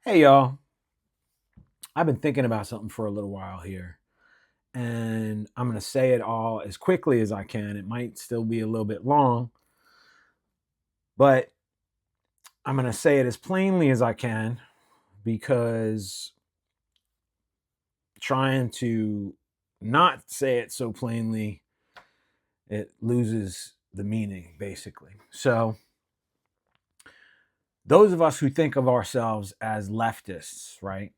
Hey y'all, I've been thinking about something for a little while here, and I'm going to say it all as quickly as I can. It might still be a little bit long, but I'm going to say it as plainly as I can because trying to not say it so plainly, it loses the meaning, basically. So, those of us who think of ourselves as leftists, right?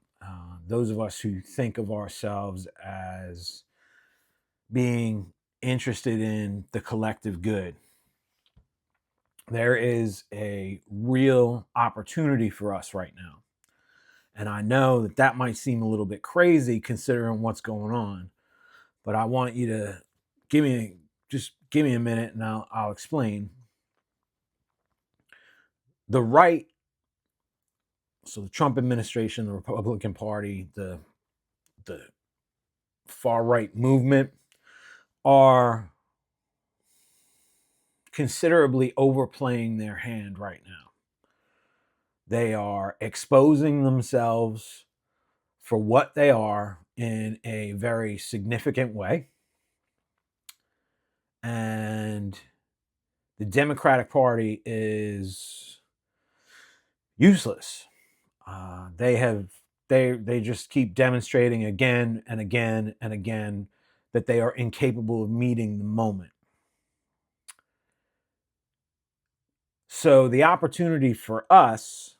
Those of us who think of ourselves as being interested in the collective good. There is a real opportunity for us right now. And I know that that might seem a little bit crazy considering what's going on, but I want you to give me give me a minute and I'll explain. The right, so the Trump administration, the Republican Party, the far right movement are considerably overplaying their hand right now. They are exposing themselves for what they are in a very significant way. And the Democratic Party is useless. They just keep demonstrating again and again and again that they are incapable of meeting the moment. So the opportunity for us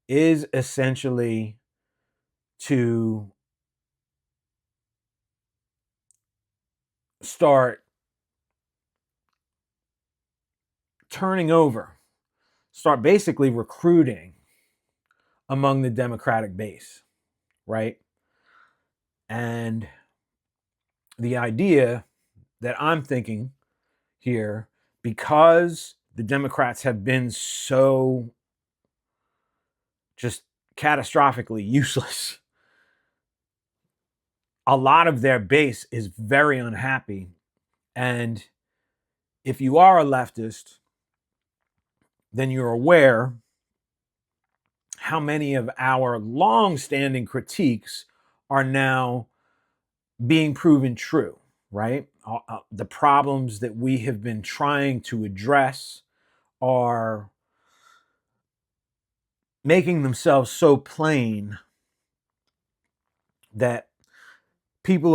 is essentially to start turning over, start basically recruiting among the Democratic base, right? And the idea that I'm thinking here, because the Democrats have been so just catastrophically useless, a lot of their base is very unhappy. And if you are a leftist, then you're aware how many of our long-standing critiques are now being proven true, right? The problems that we have been trying to address are making themselves so plain that people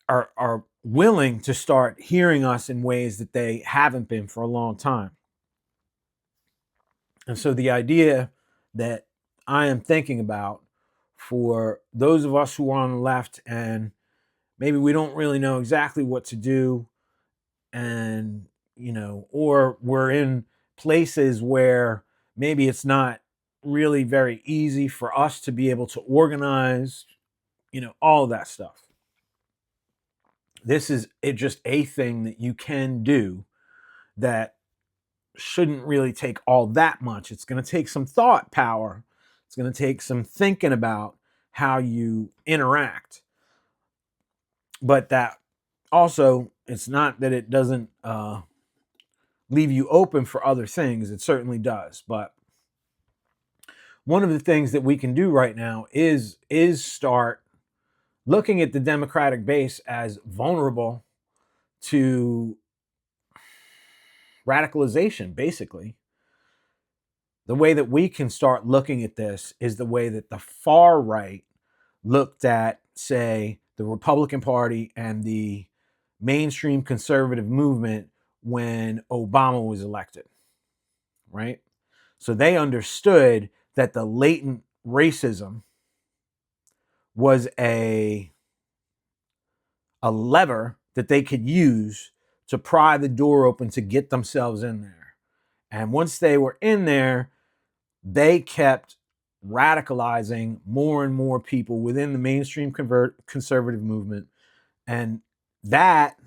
are willing to start hearing us in ways that they haven't been for a long time. And so the idea that I am thinking about for those of us who are on the left and maybe we don't really know exactly what to do, and or we're in places where maybe it's not really very easy for us to be able to organize, all of that stuff. This is just a thing that you can do that shouldn't really take all that much. It's going to take some thought power. It's going to take some thinking about how you interact. But that also, it's not that it doesn't leave you open for other things. It certainly does. But one of the things that we can do right now is start looking at the Democratic base as vulnerable to radicalization, basically. The way that we can start looking at this is the way that the far right looked at, say, the Republican Party and the mainstream conservative movement when Obama was elected, right? So they understood that the latent racism was a lever that they could use to pry the door open to get themselves in there. And once they were in there, they kept radicalizing more and more people within the mainstream conservative movement. And that,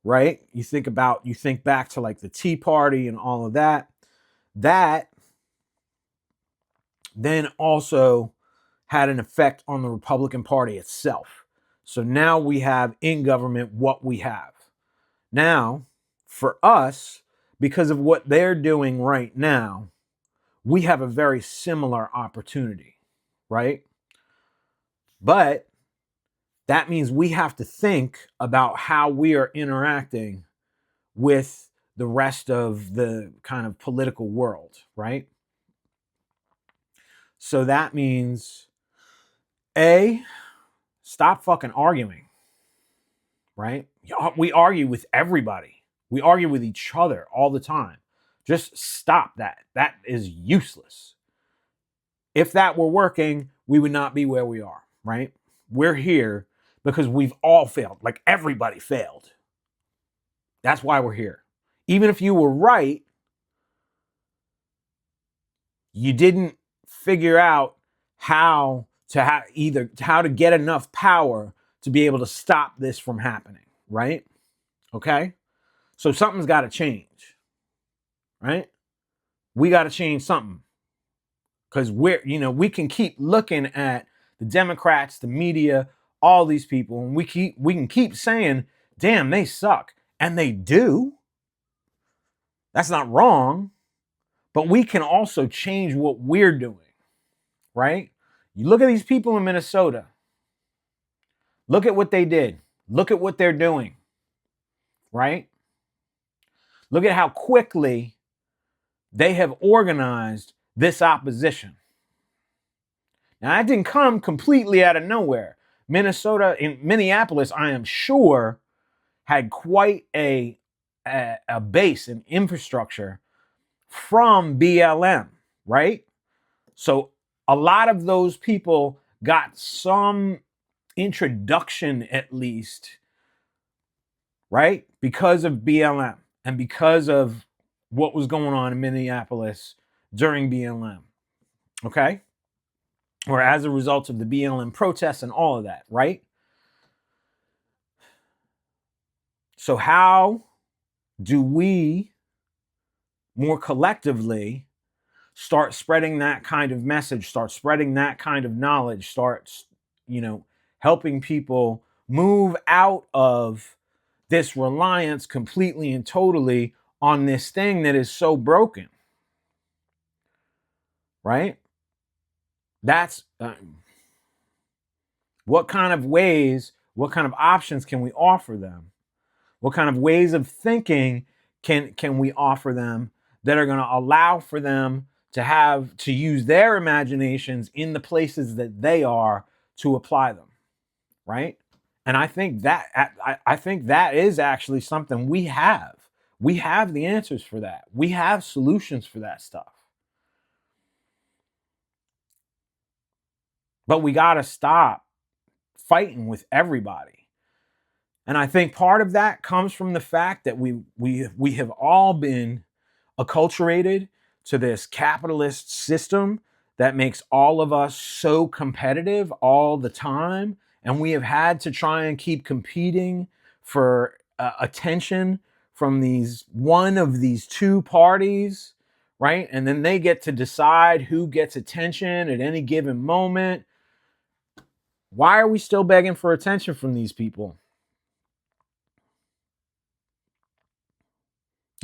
right, you think back to like the Tea Party and all of that, that then also had an effect on the Republican Party itself. So now we have in government what we have. Now, for us, because of what they're doing right now, we have a very similar opportunity, right? But that means we have to think about how we are interacting with the rest of the kind of political world, right? So that means A, stop fucking arguing, right? We argue with everybody. We argue with each other all the time. Just stop that. That is useless. If that were working, we would not be where we are, right? We're here because we've all failed. Like everybody failed. That's why we're here. Even if you were right, you didn't figure out how to either how to get enough power to be able to stop this from happening, right? Okay? So something's got to change, right? We got to change something. Because we can keep looking at the Democrats, the media, all these people, and we can keep saying, damn, they suck. And they do. That's not wrong. But we can also change what we're doing, right? You look at these people in Minnesota. Look at what they did. Look at what they're doing, right? Look at how quickly they have organized this opposition. Now, that didn't come completely out of nowhere. Minnesota, in Minneapolis, I am sure, had quite a base and infrastructure from BLM, right? So a lot of those people got some introduction, at least, right? Because of BLM and because of what was going on in Minneapolis during BLM, okay? Or as a result of the BLM protests and all of that, right? So how do we more collectively start spreading that kind of message, start spreading that kind of knowledge, start, helping people move out of this reliance completely and totally on this thing that is so broken, right? That's what kind of ways, what kind of options can we offer them? What kind of ways of thinking can we offer them that are going to allow for them to use their imaginations in the places that they are to apply them, right? And I think that is actually something we have. We have the answers for that. We have solutions for that stuff. But we got to stop fighting with everybody. And I think part of that comes from the fact that we have all been acculturated to this capitalist system that makes all of us so competitive all the time. And we have had to try and keep competing for attention from one of these two parties, right? And then they get to decide who gets attention at any given moment. Why are we still begging for attention from these people?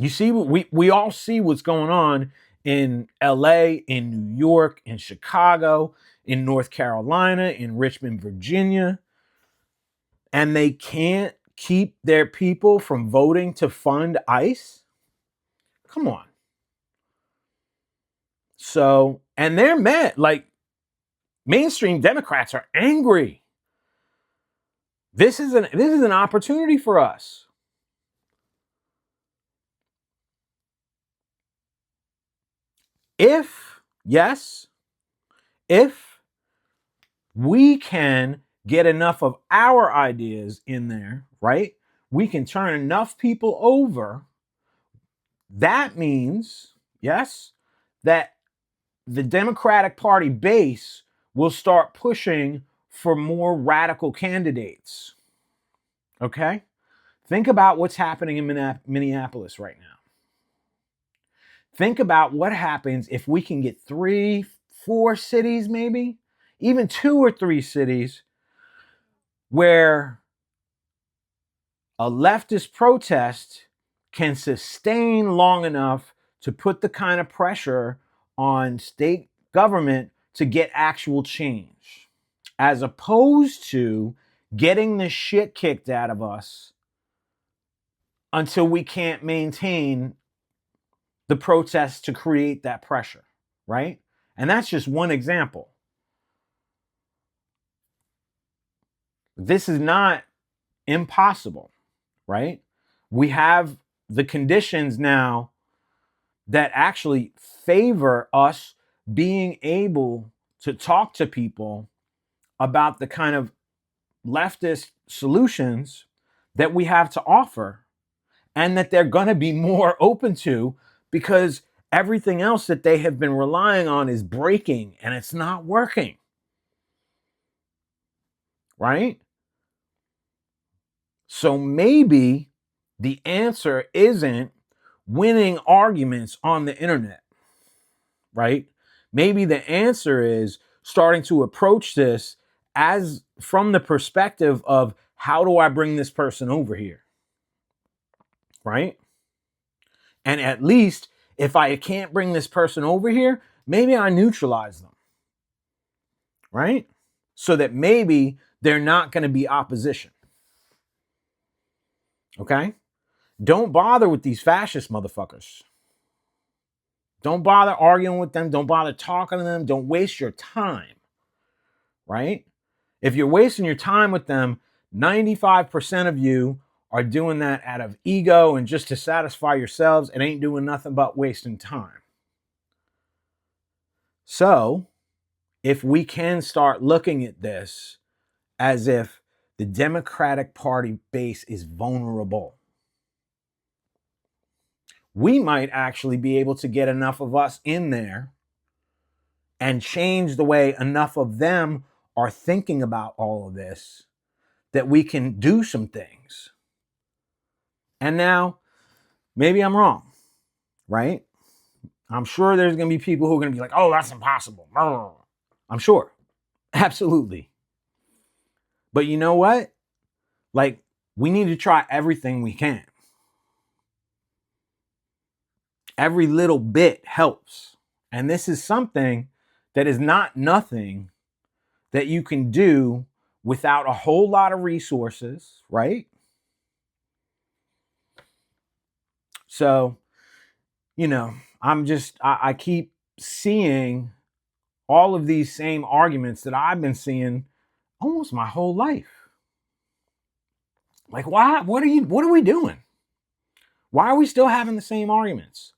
You see, we all see what's going on in LA, in New York, in Chicago, in North Carolina, in Richmond, Virginia, and they can't keep their people from voting to fund ICE? Come on. So, and they're mad. Like, mainstream Democrats are angry. This is an opportunity for us. If we can get enough of our ideas in there, right? We can turn enough people over. That means, yes, that the Democratic Party base will start pushing for more radical candidates. Okay? Think about what's happening in Minneapolis right now. Think about what happens if we can get 3, 4 cities, maybe, even 2 or 3 cities where a leftist protest can sustain long enough to put the kind of pressure on state government to get actual change, as opposed to getting the shit kicked out of us until we can't maintain the protests to create that pressure, right? And that's just one example. This is not impossible, right? We have the conditions now that actually favor us being able to talk to people about the kind of leftist solutions that we have to offer, and that they're going to be more open to, because everything else that they have been relying on is breaking and it's not working, right? So maybe the answer isn't winning arguments on the internet, right? Maybe the answer is starting to approach this as from the perspective of, how do I bring this person over here, right? And at least if I can't bring this person over here, maybe I neutralize them, right? So that maybe they're not going to be opposition. Okay? Don't bother with these fascist motherfuckers. Don't bother arguing with them. Don't bother talking to them. Don't waste your time, right? If you're wasting your time with them, 95% of you are doing that out of ego and just to satisfy yourselves. It ain't doing nothing but wasting time. So, if we can start looking at this as if the Democratic Party base is vulnerable, we might actually be able to get enough of us in there and change the way enough of them are thinking about all of this that we can do some things. And now, maybe I'm wrong, right? I'm sure there's going to be people who are going to be like, oh, that's impossible. I'm sure. Absolutely. But you know what? Like, we need to try everything we can. Every little bit helps. And this is something that is not nothing that you can do without a whole lot of resources, right? So, I keep seeing all of these same arguments that I've been seeing almost my whole life. Like, why? What are we doing? Why are we still having the same arguments?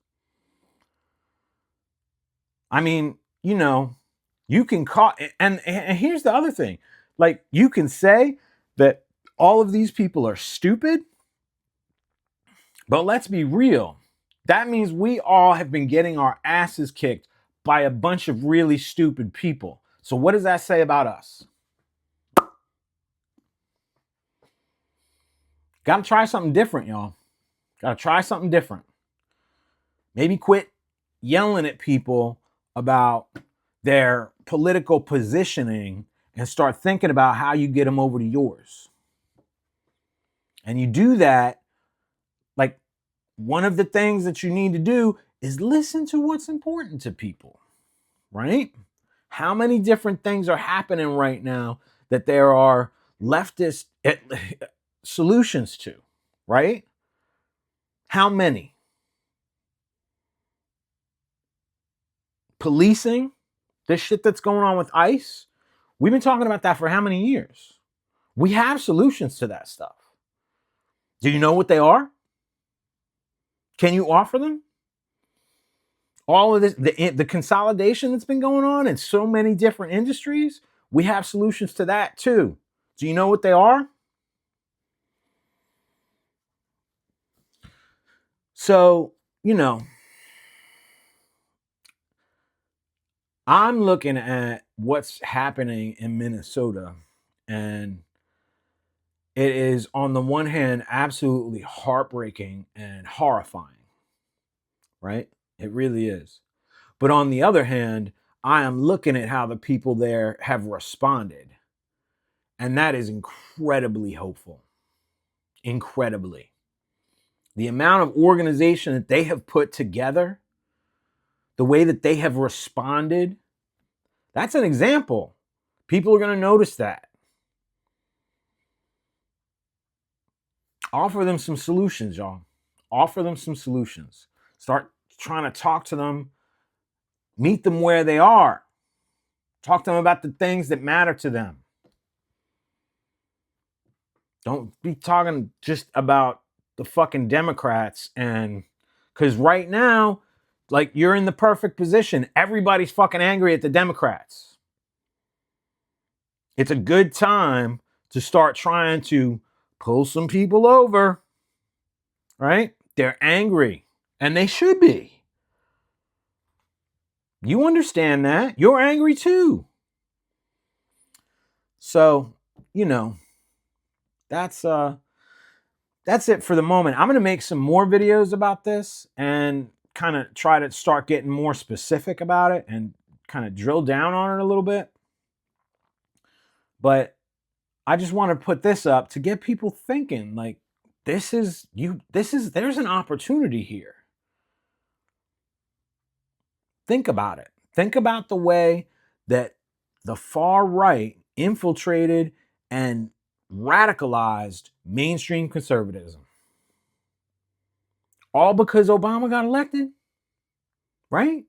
I mean, you can call, and here's the other thing. Like, you can say that all of these people are stupid, but let's be real. That means we all have been getting our asses kicked by a bunch of really stupid people. So what does that say about us? Gotta try something different, y'all. Gotta try something different. Maybe quit yelling at people about their political positioning and start thinking about how you get them over to yours. And you do that, like, one of the things that you need to do is listen to what's important to people, right? How many different things are happening right now that there are leftist solutions to, right? How many? Policing, this shit that's going on with ICE, we've been talking about that for how many years? We have solutions to that stuff. Do you know what they are? Can you offer them? All of this, the consolidation that's been going on in so many different industries, we have solutions to that too. Do you know what they are? So, I'm looking at what's happening in Minnesota, and it is, on the one hand, absolutely heartbreaking and horrifying, right? It really is. But on the other hand, I am looking at how the people there have responded, and that is incredibly hopeful. Incredibly. The amount of organization that they have put together the way that they have responded, that's an example. People are going to notice that. Offer them some solutions, y'all. Offer them some solutions. Start trying to talk to them. Meet them where they are. Talk to them about the things that matter to them. Don't be talking just about the fucking Democrats. And because right now, like, you're in the perfect position. Everybody's fucking angry at the Democrats. It's a good time to start trying to pull some people over, right? They're angry, and they should be. You understand that. You're angry too. So, that's it for the moment. I'm going to make some more videos about this and kind of try to start getting more specific about it and kind of drill down on it a little bit. But I just want to put this up to get people thinking, like, there's an opportunity here. Think about it. Think about the way that the far right infiltrated and radicalized mainstream conservatism. All because Obama got elected, right?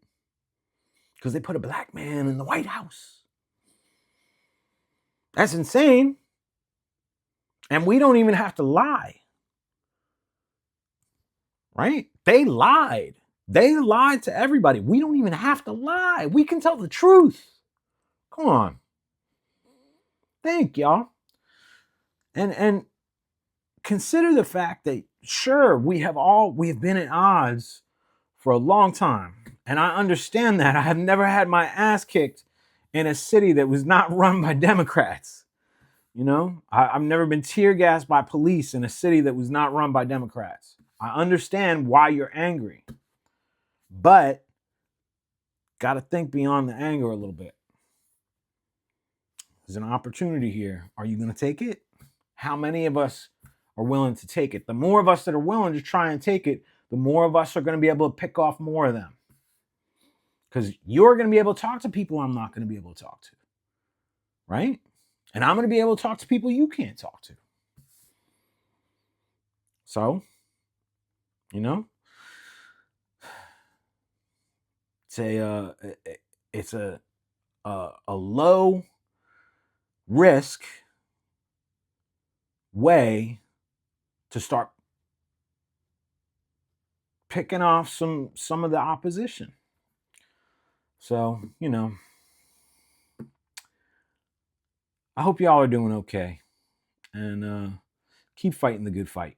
Because they put a black man in the White House. That's insane. And we don't even have to lie. Right? They lied. They lied to everybody. We don't even have to lie. We can tell the truth. Come on. Think, y'all. And consider the fact that, sure, we have been at odds for a long time. And I understand that. I have never had my ass kicked in a city that was not run by Democrats. I've never been tear gassed by police in a city that was not run by Democrats. I understand why you're angry, but got to think beyond the anger a little bit. There's an opportunity here. Are you going to take it? How many of us are willing to take it? The more of us that are willing to try and take it, the more of us are going to be able to pick off more of them. Because you're going to be able to talk to people I'm not going to be able to talk to. Right? And I'm going to be able to talk to people you can't talk to. So, it's a low risk way to start picking off some of the opposition. So, I hope y'all are doing okay, and keep fighting the good fight.